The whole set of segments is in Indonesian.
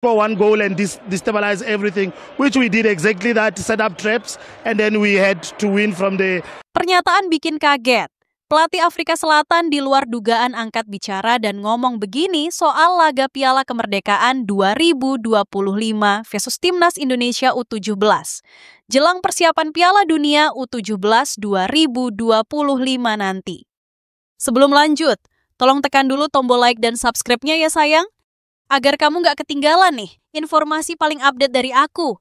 for one goal and destabilize everything, which we did exactly that, set up traps, and then we had to win from there. Pernyataan bikin kaget. Pelatih Afrika Selatan di luar dugaan angkat bicara dan ngomong begini soal laga Piala Kemerdekaan 2025 versus Timnas Indonesia U17. Jelang persiapan Piala Dunia U17 2025 nanti. Sebelum lanjut, tolong tekan dulu tombol like dan subscribe-nya ya sayang, agar kamu nggak ketinggalan nih informasi paling update dari aku.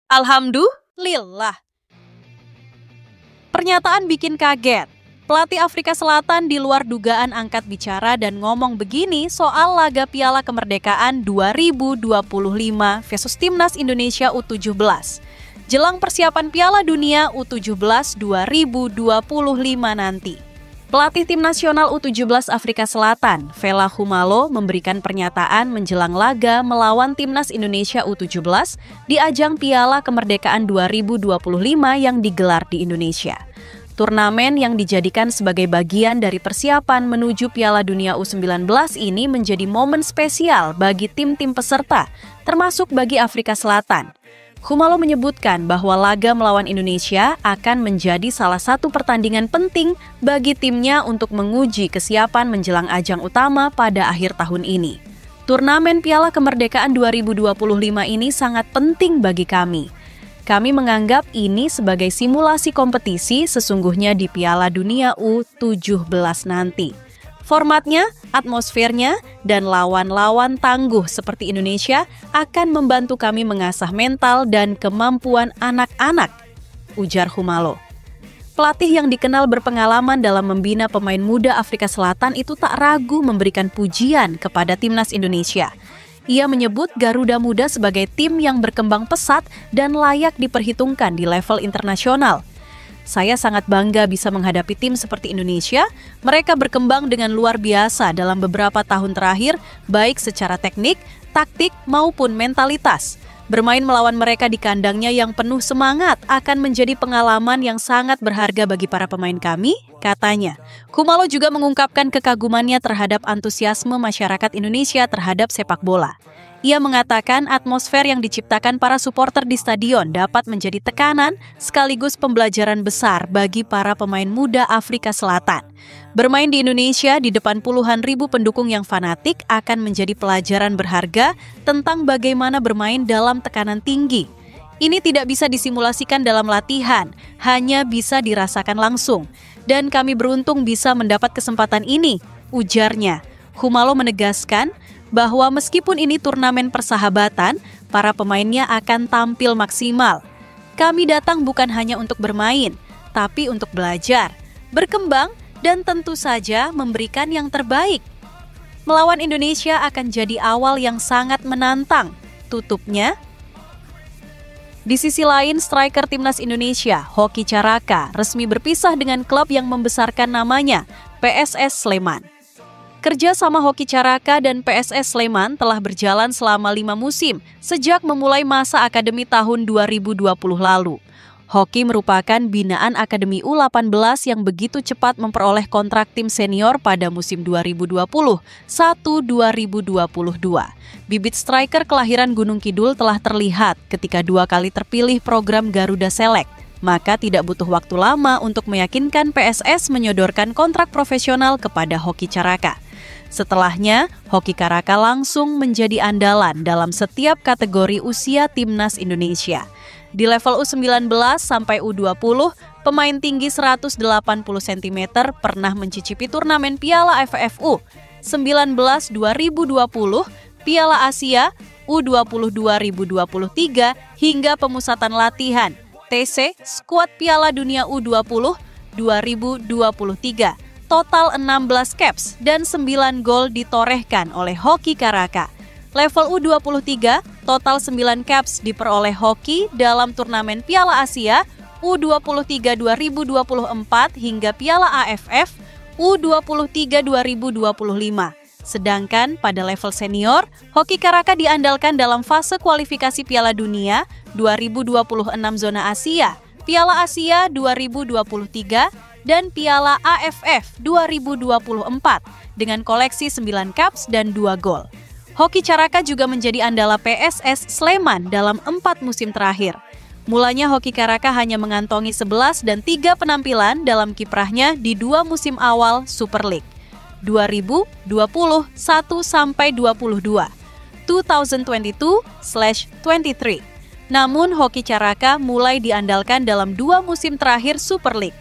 Alhamdulillah. Pernyataan bikin kaget. Pelatih Afrika Selatan di luar dugaan angkat bicara dan ngomong begini soal laga Piala Kemerdekaan 2025 versus Timnas Indonesia U17. Jelang persiapan Piala Dunia U17 2025 nanti. Pelatih Tim Nasional U17 Afrika Selatan, Vela Khumalo, memberikan pernyataan menjelang laga melawan Timnas Indonesia U17 di ajang Piala Kemerdekaan 2025 yang digelar di Indonesia. Turnamen yang dijadikan sebagai bagian dari persiapan menuju Piala Dunia U19 ini menjadi momen spesial bagi tim-tim peserta, termasuk bagi Afrika Selatan. Khumalo menyebutkan bahwa laga melawan Indonesia akan menjadi salah satu pertandingan penting bagi timnya untuk menguji kesiapan menjelang ajang utama pada akhir tahun ini. Turnamen Piala Kemerdekaan 2025 ini sangat penting bagi kami. Kami menganggap ini sebagai simulasi kompetisi sesungguhnya di Piala Dunia U17 nanti. Formatnya, atmosfernya, dan lawan-lawan tangguh seperti Indonesia akan membantu kami mengasah mental dan kemampuan anak-anak, ujar Khumalo. Pelatih yang dikenal berpengalaman dalam membina pemain muda Afrika Selatan itu tak ragu memberikan pujian kepada Timnas Indonesia. Ia menyebut Garuda Muda sebagai tim yang berkembang pesat dan layak diperhitungkan di level internasional. Saya sangat bangga bisa menghadapi tim seperti Indonesia. Mereka berkembang dengan luar biasa dalam beberapa tahun terakhir, baik secara teknik, taktik, maupun mentalitas. Bermain melawan mereka di kandangnya yang penuh semangat akan menjadi pengalaman yang sangat berharga bagi para pemain kami, katanya. Khumalo juga mengungkapkan kekagumannya terhadap antusiasme masyarakat Indonesia terhadap sepak bola. Ia mengatakan atmosfer yang diciptakan para supporter di stadion dapat menjadi tekanan sekaligus pembelajaran besar bagi para pemain muda Afrika Selatan. Bermain di Indonesia di depan puluhan ribu pendukung yang fanatik akan menjadi pelajaran berharga tentang bagaimana bermain dalam tekanan tinggi. Ini tidak bisa disimulasikan dalam latihan, hanya bisa dirasakan langsung. Dan kami beruntung bisa mendapat kesempatan ini, ujarnya. Khumalo menegaskan bahwa meskipun ini turnamen persahabatan, para pemainnya akan tampil maksimal. Kami datang bukan hanya untuk bermain, tapi untuk belajar, berkembang, dan tentu saja memberikan yang terbaik. Melawan Indonesia akan jadi awal yang sangat menantang, tutupnya. Di sisi lain, striker Timnas Indonesia, Hoki Caraka, resmi berpisah dengan klub yang membesarkan namanya, PSS Sleman. Kerja sama Hoki Caraka dan PSS Sleman telah berjalan selama 5 musim sejak memulai masa akademi tahun 2020 lalu. Hoki merupakan binaan Akademi U18 yang begitu cepat memperoleh kontrak tim senior pada musim 2021-2022. Bibit striker kelahiran Gunung Kidul telah terlihat ketika 2 kali terpilih program Garuda Select. Maka tidak butuh waktu lama untuk meyakinkan PSS menyodorkan kontrak profesional kepada Hoki Caraka. Setelahnya, Hoki Caraka langsung menjadi andalan dalam setiap kategori usia Timnas Indonesia. Di level U19 sampai U20, pemain tinggi 180 cm pernah mencicipi turnamen Piala AFF U19 2020, Piala Asia U20 2023 hingga pemusatan latihan TC skuad Piala Dunia U20 2023. Total 16 caps dan 9 gol ditorehkan oleh Hoki Caraka. Level U23, total 9 caps diperoleh Hoki dalam turnamen Piala Asia U23 2024 hingga Piala AFF U23 2025. Sedangkan pada level senior, Hoki Caraka diandalkan dalam fase kualifikasi Piala Dunia 2026 zona Asia, Piala Asia 2023, dan Piala AFF 2024 dengan koleksi 9 caps dan 2 gol. Hoki Caraka juga menjadi andala PSS Sleman dalam 4 musim terakhir. Mulanya Hoki Caraka hanya mengantongi 11 dan 3 penampilan dalam kiprahnya di 2 musim awal Super League, 2021-22, 2022/23. Namun Hoki Caraka mulai diandalkan dalam 2 musim terakhir Super League.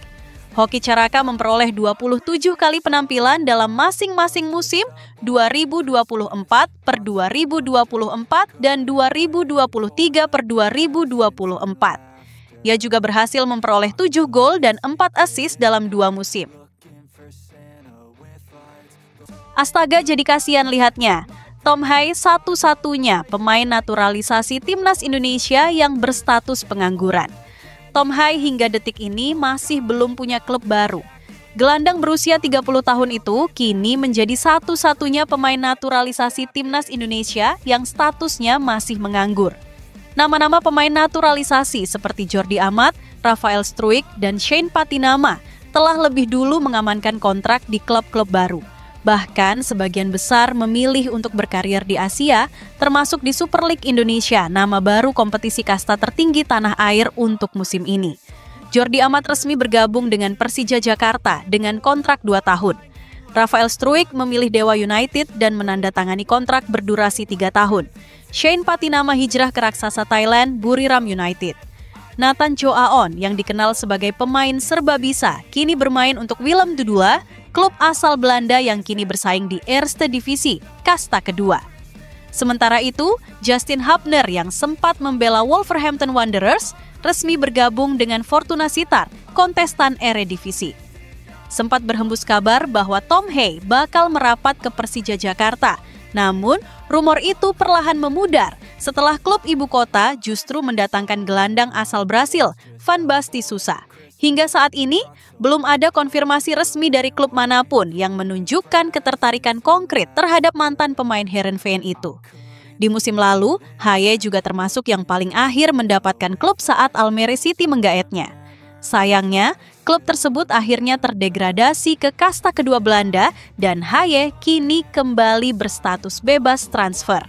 Hoki Caraka memperoleh 27 kali penampilan dalam masing-masing musim 2024/2024 dan 2023/2024. Ia juga berhasil memperoleh 7 gol dan 4 assist dalam 2 musim. Astaga, jadi kasihan lihatnya. Tom Hai satu-satunya pemain naturalisasi timnas Indonesia yang berstatus pengangguran. Tom Hai hingga detik ini masih belum punya klub baru. Gelandang berusia 30 tahun itu kini menjadi satu-satunya pemain naturalisasi timnas Indonesia yang statusnya masih menganggur. Nama-nama pemain naturalisasi seperti Jordi Amat, Rafael Struijk, dan Shane Patinama telah lebih dulu mengamankan kontrak di klub-klub baru. Bahkan sebagian besar memilih untuk berkarir di Asia, termasuk di Super League Indonesia, nama baru kompetisi kasta tertinggi tanah air untuk musim ini. Jordi Amat resmi bergabung dengan Persija Jakarta dengan kontrak 2 tahun. Rafael Struijk memilih Dewa United dan menandatangani kontrak berdurasi 3 tahun. Shane Patinama hijrah ke raksasa Thailand, Buriram United. Nathan Cho Aon yang dikenal sebagai pemain serba bisa, kini bermain untuk Willem II, klub asal Belanda yang kini bersaing di Eerste Divisi, kasta kedua. Sementara itu, Justin Hubner yang sempat membela Wolverhampton Wanderers resmi bergabung dengan Fortuna Sittard, kontestan Eredivisie. Sempat berhembus kabar bahwa Tom Hai bakal merapat ke Persija Jakarta. Namun, rumor itu perlahan memudar setelah klub ibu kota justru mendatangkan gelandang asal Brasil, Van Basten Sousa. Hingga saat ini, belum ada konfirmasi resmi dari klub manapun yang menunjukkan ketertarikan konkret terhadap mantan pemain Heerenveen itu. Di musim lalu, Haye juga termasuk yang paling akhir mendapatkan klub saat Almere City menggaetnya. Sayangnya, klub tersebut akhirnya terdegradasi ke kasta kedua Belanda dan Haye kini kembali berstatus bebas transfer.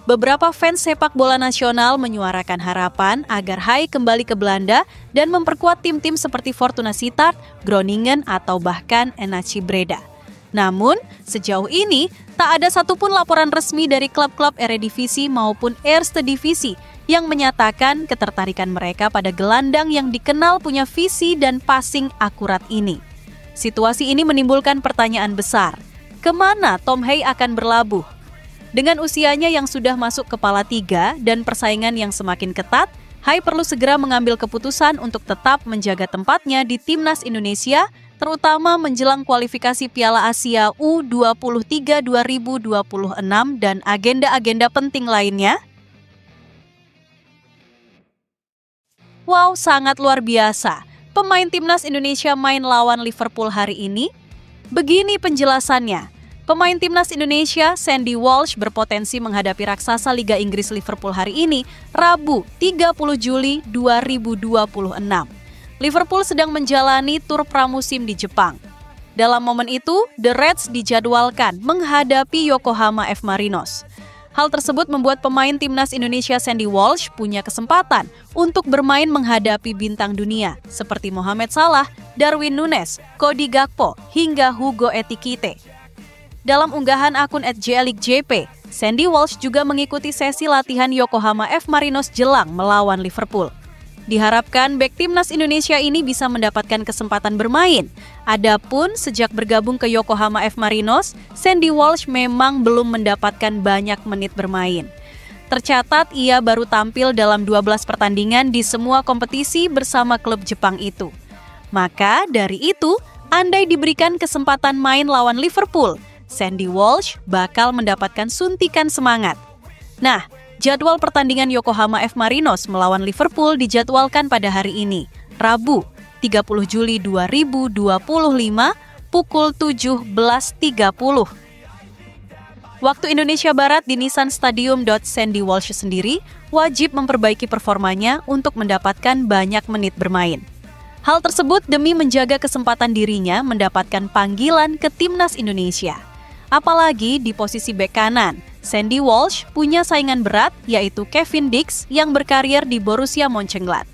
Beberapa fans sepak bola nasional menyuarakan harapan agar Hai kembali ke Belanda dan memperkuat tim-tim seperti Fortuna Sittard, Groningen, atau bahkan NAC Breda. Namun, sejauh ini tak ada satupun laporan resmi dari klub-klub Eredivisie maupun Eerste Divisi yang menyatakan ketertarikan mereka pada gelandang yang dikenal punya visi dan passing akurat ini. Situasi ini menimbulkan pertanyaan besar. Kemana Tom Hai akan berlabuh? Dengan usianya yang sudah masuk kepala 3 dan persaingan yang semakin ketat, Hai perlu segera mengambil keputusan untuk tetap menjaga tempatnya di Timnas Indonesia, terutama menjelang kualifikasi Piala Asia U23 2026 dan agenda-agenda penting lainnya. Wow, sangat luar biasa. Pemain Timnas Indonesia main lawan Liverpool hari ini. Begini penjelasannya. Pemain Timnas Indonesia, Sandy Walsh, berpotensi menghadapi raksasa Liga Inggris Liverpool hari ini, Rabu 30 Juli 2026. Liverpool sedang menjalani tur pramusim di Jepang. Dalam momen itu, The Reds dijadwalkan menghadapi Yokohama F. Marinos. Hal tersebut membuat pemain Timnas Indonesia Sandy Walsh punya kesempatan untuk bermain menghadapi bintang dunia seperti Mohamed Salah, Darwin Núñez, Cody Gakpo, hingga Hugo Ekitike. Dalam unggahan akun @jlikjp, Sandy Walsh juga mengikuti sesi latihan Yokohama F. Marinos jelang melawan Liverpool. Diharapkan bek Timnas Indonesia ini bisa mendapatkan kesempatan bermain. Adapun sejak bergabung ke Yokohama F. Marinos, Sandy Walsh memang belum mendapatkan banyak menit bermain. Tercatat ia baru tampil dalam 12 pertandingan di semua kompetisi bersama klub Jepang itu. Maka dari itu, andai diberikan kesempatan main lawan Liverpool, Sandy Walsh bakal mendapatkan suntikan semangat. Nah, jadwal pertandingan Yokohama F. Marinos melawan Liverpool dijadwalkan pada hari ini, Rabu 30 Juli 2025 pukul 17.30. Waktu Indonesia Barat di Nissan Stadium. Sandy Walsh sendiri wajib memperbaiki performanya untuk mendapatkan banyak menit bermain. Hal tersebut demi menjaga kesempatan dirinya mendapatkan panggilan ke Timnas Indonesia. Apalagi di posisi bek kanan, Sandy Walsh punya saingan berat yaitu Kevin Dix yang berkarir di Borussia Mönchengladbach.